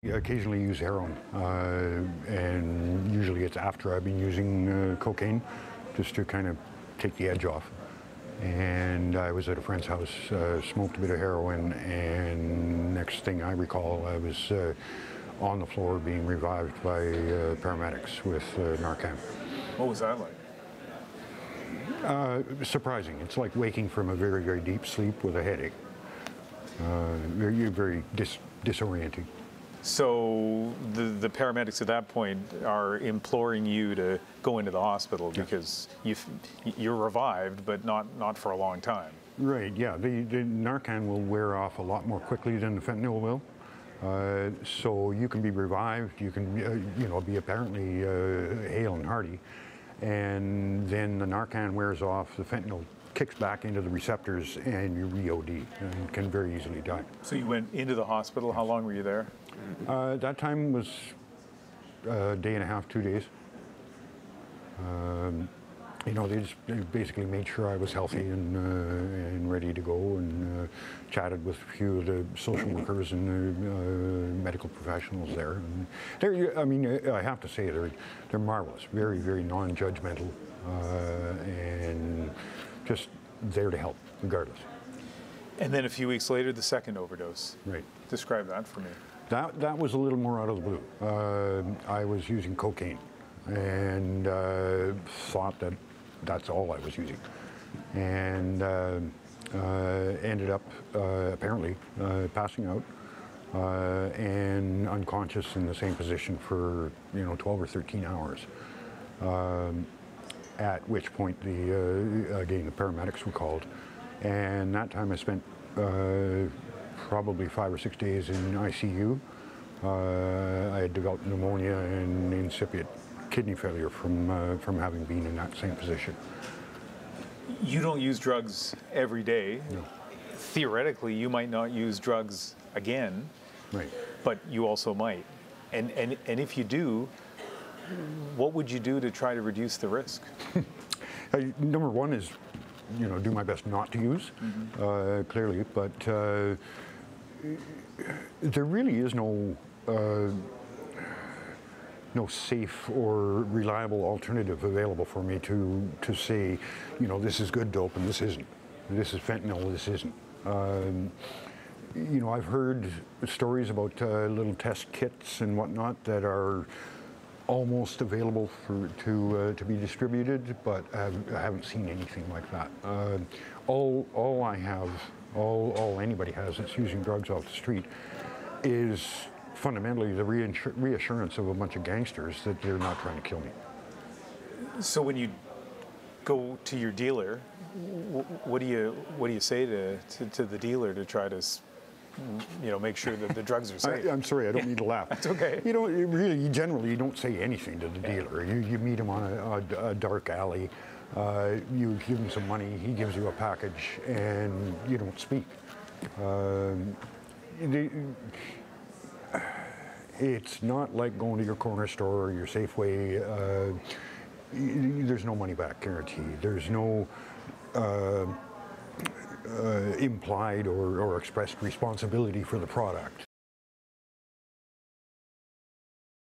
I occasionally use heroin, and usually it's after I've been using cocaine, just to kind of take the edge off. And I was at a friend's house, smoked a bit of heroin, and next thing I recall, I was on the floor being revived by paramedics with Narcan. What was that like? Surprising. It's like waking from a very, very deep sleep with a headache. Very disorienting. So the paramedics at that point are imploring you to go into the hospital because you're revived, but not for a long time. Right, yeah. The Narcan will wear off a lot more quickly than the fentanyl will. So you can be revived, you can be apparently hale and hearty, and then the Narcan wears off, the fentanyl kicks back into the receptors, and you re-OD and can very easily die. So you went into the hospital. How long were you there? That time was a day and a half, 2 days. They basically made sure I was healthy and ready to go, and chatted with a few of the social workers and the medical professionals there. And I have to say they're marvelous, very, very non-judgmental, and just there to help, regardless. And then a few weeks later, the second overdose. Right. Describe that for me. That was a little more out of the blue. I was using cocaine, and thought that's all I was using, and ended up apparently passing out and unconscious in the same position for 12 or 13 hours. At which point again the paramedics were called, and that time I spent probably 5 or 6 days in ICU. I had developed pneumonia and incipient kidney failure from having been in that same position. You don't use drugs every day. No. Theoretically, you might not use drugs again, Right. but you also might. And if you do, what would you do to try to reduce the risk? Number one is, do my best not to use, clearly, but there really is no safe or reliable alternative available for me to say, this is good dope and this isn't. This is fentanyl, this isn't. I've heard stories about little test kits and whatnot that are almost available to be distributed, but I haven't seen anything like that. All anybody has that's using drugs off the street is fundamentally the reassurance of a bunch of gangsters that they're not trying to kill me. So when you go to your dealer, what do you say to the dealer to try to make sure that the drugs are safe? I'm sorry, I don't mean to laugh. That's okay. Generally, you don't say anything to the dealer. You meet him on a dark alley, you give him some money, he gives you a package, and you don't speak. It's not like going to your corner store or your Safeway. There's no money back guarantee. There's no implied or expressed responsibility for the product.